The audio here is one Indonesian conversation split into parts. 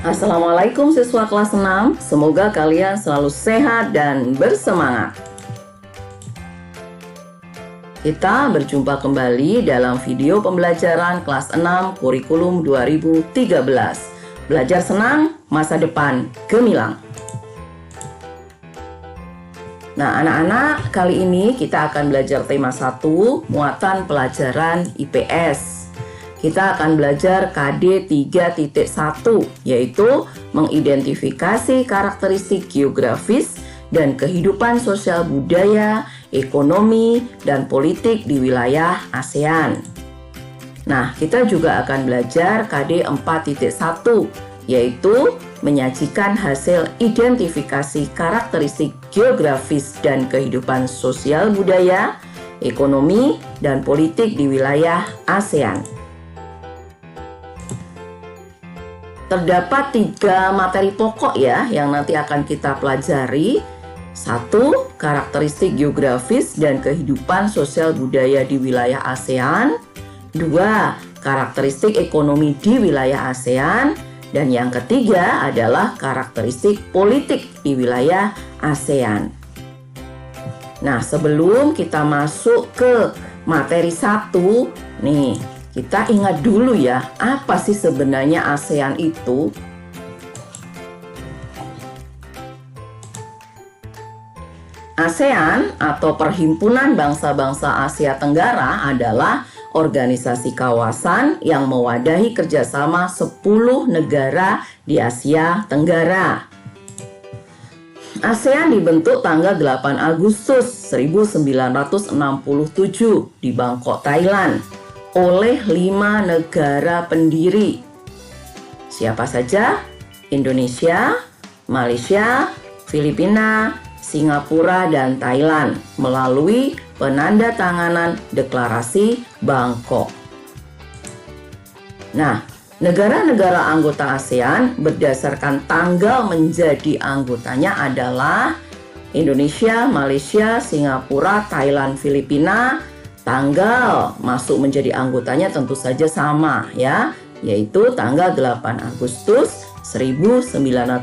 Assalamualaikum siswa kelas 6, semoga kalian selalu sehat dan bersemangat. Kita berjumpa kembali dalam video pembelajaran kelas 6 kurikulum 2013. Belajar senang, masa depan gemilang. Nah anak-anak, kali ini kita akan belajar tema 1, muatan pelajaran IPS. Kita akan belajar KD 3.1, yaitu mengidentifikasi karakteristik geografis dan kehidupan sosial budaya, ekonomi, dan politik di wilayah ASEAN. Nah, kita juga akan belajar KD 4.1, yaitu menyajikan hasil identifikasi karakteristik geografis dan kehidupan sosial budaya, ekonomi, dan politik di wilayah ASEAN. Terdapat 3 materi pokok ya yang nanti akan kita pelajari. 1. Karakteristik geografis dan kehidupan sosial budaya di wilayah ASEAN. 2. Karakteristik ekonomi di wilayah ASEAN. Dan yang ketiga adalah karakteristik politik di wilayah ASEAN. Nah, sebelum kita masuk ke materi 1, nih kita ingat dulu ya, apa sih sebenarnya ASEAN itu? ASEAN atau Perhimpunan Bangsa-Bangsa Asia Tenggara adalah organisasi kawasan yang mewadahi kerjasama 10 negara di Asia Tenggara. ASEAN dibentuk tanggal 8 Agustus 1967 di Bangkok, Thailand, oleh 5 negara pendiri. Siapa saja? Indonesia, Malaysia, Filipina, Singapura, dan Thailand melalui penandatanganan Deklarasi Bangkok. Nah, negara-negara anggota ASEAN berdasarkan tanggal menjadi anggotanya adalah Indonesia, Malaysia, Singapura, Thailand, Filipina. Tanggal masuk menjadi anggotanya tentu saja sama ya, yaitu tanggal 8 Agustus 1967.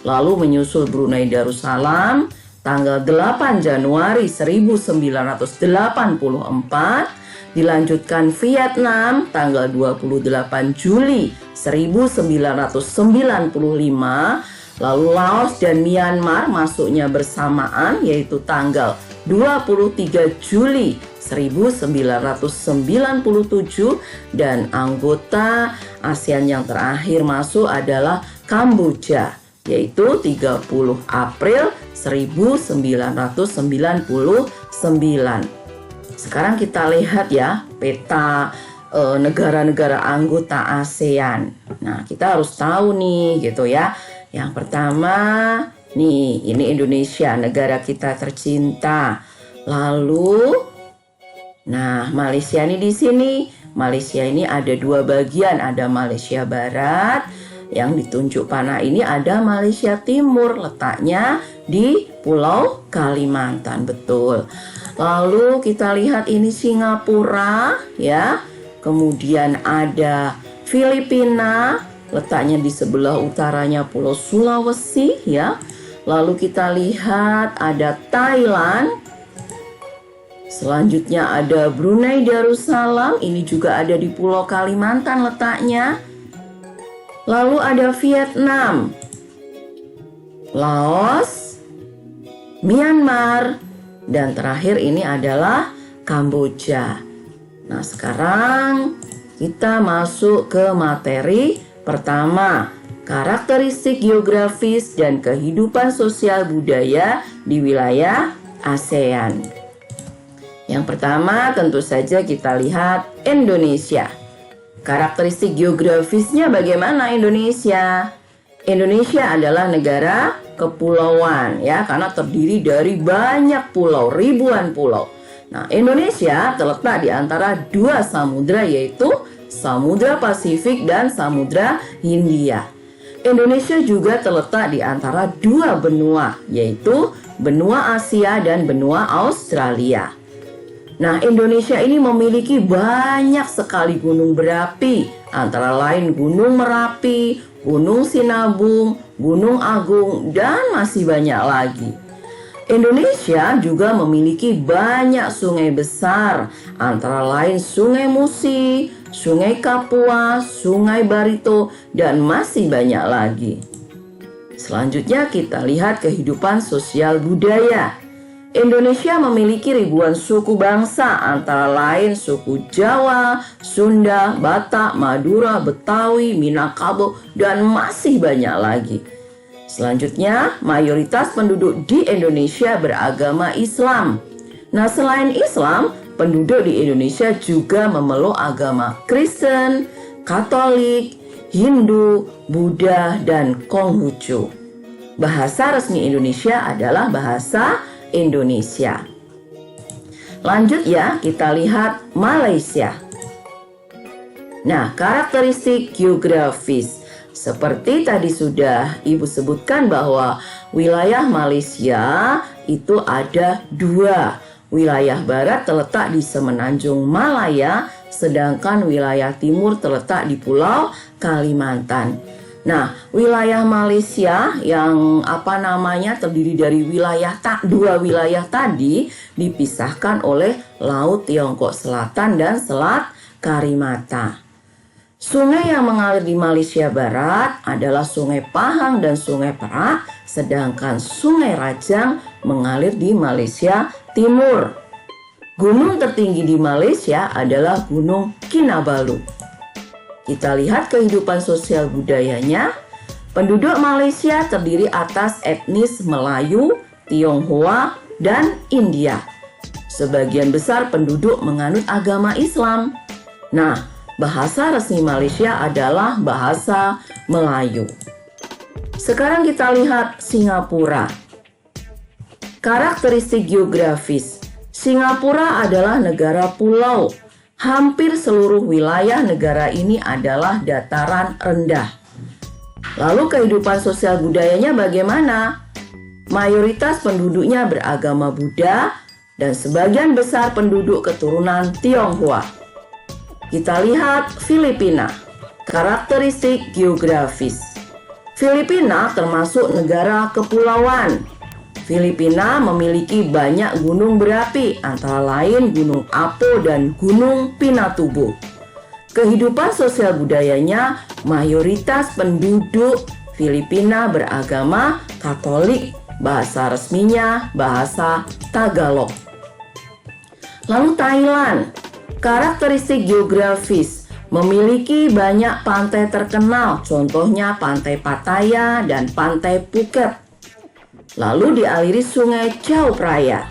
Lalu menyusul Brunei Darussalam tanggal 8 Januari 1984, dilanjutkan Vietnam tanggal 28 Juli 1995, lalu Laos dan Myanmar masuknya bersamaan yaitu tanggal 23 Juli 1997, dan anggota ASEAN yang terakhir masuk adalah Kamboja yaitu 30 April 1999. Sekarang kita lihat ya peta negara-negara anggota ASEAN. Nah, kita harus tahu nih gitu ya. Yang pertama, nih, ini Indonesia, negara kita tercinta. Lalu, nah, Malaysia ini di sini. Malaysia ini ada 2 bagian, ada Malaysia Barat, yang ditunjuk panah ini ada Malaysia Timur, letaknya di Pulau Kalimantan, betul. Lalu kita lihat ini Singapura, ya. Kemudian ada Filipina, letaknya di sebelah utaranya Pulau Sulawesi ya. Lalu kita lihat ada Thailand. Selanjutnya ada Brunei Darussalam, ini juga ada di Pulau Kalimantan letaknya. Lalu ada Vietnam, Laos, Myanmar, dan terakhir ini adalah Kamboja. Nah, sekarang kita masuk ke materi pertama, karakteristik geografis dan kehidupan sosial budaya di wilayah ASEAN. Yang pertama tentu saja kita lihat Indonesia. Karakteristik geografisnya bagaimana Indonesia? Indonesia adalah negara kepulauan ya, karena terdiri dari banyak pulau, ribuan pulau. Nah, Indonesia terletak di antara 2 samudra yaitu Samudra Pasifik dan Samudra Hindia. Indonesia juga terletak di antara dua benua, yaitu benua Asia dan benua Australia. Nah, Indonesia ini memiliki banyak sekali gunung berapi, antara lain Gunung Merapi, Gunung Sinabung, Gunung Agung, dan masih banyak lagi. Indonesia juga memiliki banyak sungai besar, antara lain Sungai Musi, Sungai Kapuas, Sungai Barito, dan masih banyak lagi. Selanjutnya kita lihat kehidupan sosial budaya. Indonesia memiliki ribuan suku bangsa, antara lain suku Jawa, Sunda, Batak, Madura, Betawi, Minangkabau, dan masih banyak lagi. Selanjutnya, mayoritas penduduk di Indonesia beragama Islam. Nah, selain Islam, penduduk di Indonesia juga memeluk agama Kristen, Katolik, Hindu, Buddha, dan Konghucu. Bahasa resmi Indonesia adalah bahasa Indonesia. Lanjut ya, kita lihat Malaysia. Nah, karakteristik geografis. Seperti tadi sudah Ibu sebutkan bahwa wilayah Malaysia itu ada dua. Wilayah barat terletak di Semenanjung Malaya, sedangkan wilayah timur terletak di Pulau Kalimantan. Nah, wilayah Malaysia yang terdiri dari dua wilayah tadi dipisahkan oleh Laut Tiongkok Selatan dan Selat Karimata. Sungai yang mengalir di Malaysia Barat adalah Sungai Pahang dan Sungai Perak, sedangkan Sungai Rajang mengalir di Malaysia Timur. Gunung tertinggi di Malaysia adalah Gunung Kinabalu. Kita lihat kehidupan sosial budayanya. Penduduk Malaysia terdiri atas etnis Melayu, Tionghoa, dan India. Sebagian besar penduduk menganut agama Islam. Nah, bahasa resmi Malaysia adalah bahasa Melayu. Sekarang kita lihat Singapura. Karakteristik geografis. Singapura adalah negara pulau. Hampir seluruh wilayah negara ini adalah dataran rendah. Lalu kehidupan sosial budayanya bagaimana? Mayoritas penduduknya beragama Buddha dan sebagian besar penduduk keturunan Tionghoa. Kita lihat Filipina. Karakteristik geografis. Filipina termasuk negara kepulauan. Filipina memiliki banyak gunung berapi, antara lain Gunung Apo dan Gunung Pinatubo. Kehidupan sosial budayanya, mayoritas penduduk Filipina beragama Katolik. Bahasa resminya bahasa Tagalog. Lalu Thailand. Karakteristik geografis, memiliki banyak pantai terkenal, contohnya Pantai Pattaya dan Pantai Phuket. Lalu dialiri Sungai Chao Phraya.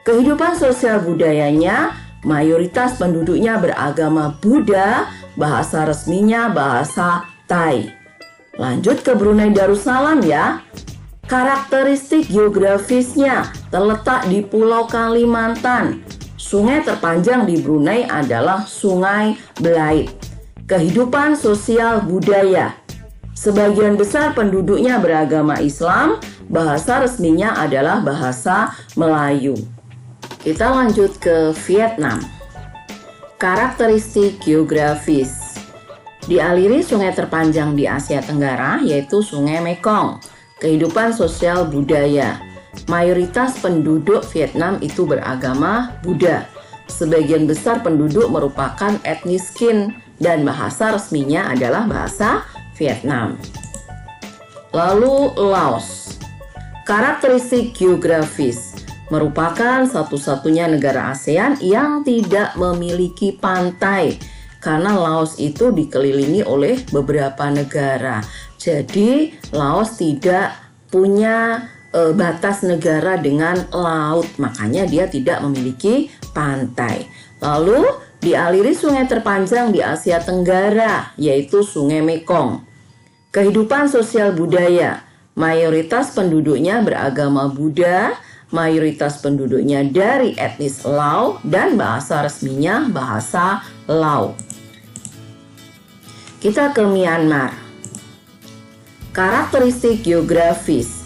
Kehidupan sosial budayanya, mayoritas penduduknya beragama Buddha, bahasa resminya bahasa Thai. Lanjut ke Brunei Darussalam ya. Karakteristik geografisnya terletak di Pulau Kalimantan. Sungai terpanjang di Brunei adalah Sungai Belait. Kehidupan sosial budaya. Sebagian besar penduduknya beragama Islam, bahasa resminya adalah bahasa Melayu. Kita lanjut ke Vietnam. Karakteristik geografis. Dialiri sungai terpanjang di Asia Tenggara yaitu Sungai Mekong. Kehidupan sosial budaya. Mayoritas penduduk Vietnam itu beragama Buddha. Sebagian besar penduduk merupakan etnis Kin dan bahasa resminya adalah bahasa Vietnam. Lalu Laos. Karakteristik geografis. Merupakan satu-satunya negara ASEAN yang tidak memiliki pantai karena Laos itu dikelilingi oleh beberapa negara. Jadi Laos tidak punya batas negara dengan laut, makanya dia tidak memiliki pantai. Lalu dialiri sungai terpanjang di Asia Tenggara yaitu Sungai Mekong. Kehidupan sosial budaya, mayoritas penduduknya beragama Buddha, mayoritas penduduknya dari etnis Lao dan bahasa resminya bahasa Lao. Kita ke Myanmar. Karakteristik geografis.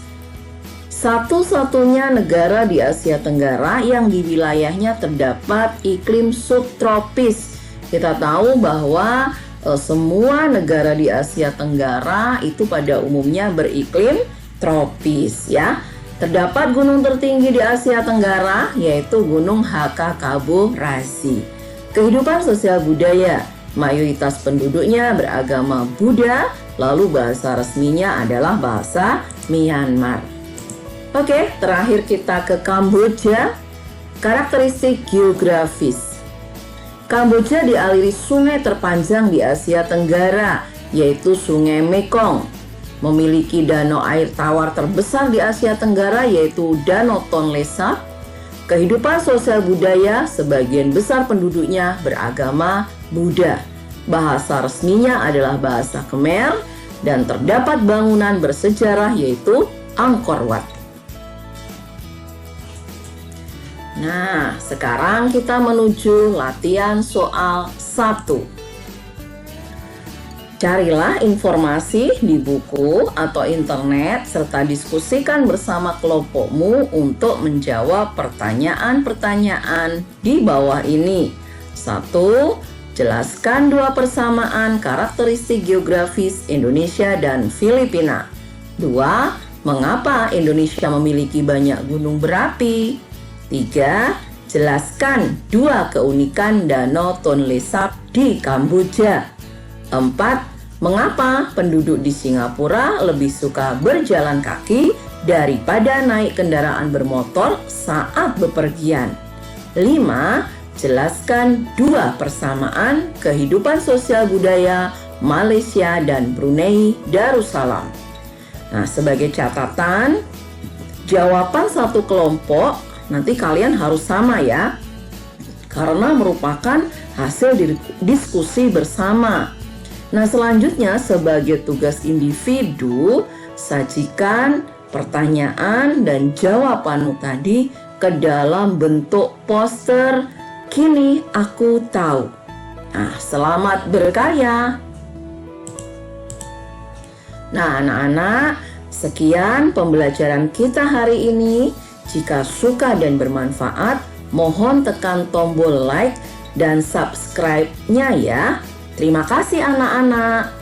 Satu-satunya negara di Asia Tenggara yang di wilayahnya terdapat iklim subtropis. Kita tahu bahwa semua negara di Asia Tenggara itu pada umumnya beriklim tropis ya. Terdapat gunung tertinggi di Asia Tenggara yaitu Gunung Hakakabo Razi. Kehidupan sosial budaya, mayoritas penduduknya beragama Buddha, lalu bahasa resminya adalah bahasa Myanmar. Oke, terakhir kita ke Kamboja. Karakteristik geografis. Kamboja dialiri sungai terpanjang di Asia Tenggara, yaitu Sungai Mekong. Memiliki danau air tawar terbesar di Asia Tenggara, yaitu Danau Tonle Sap. Kehidupan sosial budaya, sebagian besar penduduknya beragama Buddha. Bahasa resminya adalah bahasa Khmer dan terdapat bangunan bersejarah yaitu Angkor Wat. Nah, sekarang kita menuju latihan soal 1. Carilah informasi di buku atau internet serta diskusikan bersama kelompokmu untuk menjawab pertanyaan-pertanyaan di bawah ini. 1. Jelaskan dua persamaan karakteristik geografis Indonesia dan Filipina. 2. Mengapa Indonesia memiliki banyak gunung berapi? 3. Jelaskan dua keunikan Danau Tonle Sap di Kamboja. 4. Mengapa penduduk di Singapura lebih suka berjalan kaki daripada naik kendaraan bermotor saat bepergian? 5. Jelaskan dua persamaan kehidupan sosial budaya Malaysia dan Brunei Darussalam. Nah, sebagai catatan, jawaban satu kelompok nanti kalian harus sama ya, karena merupakan hasil diskusi bersama. Nah, selanjutnya sebagai tugas individu, sajikan pertanyaan dan jawabanmu tadi ke dalam bentuk poster Kini Aku Tahu. Nah, selamat berkarya. Nah, anak-anak, sekian pembelajaran kita hari ini. Jika suka dan bermanfaat, mohon tekan tombol like dan subscribe-nya ya. Terima kasih anak-anak.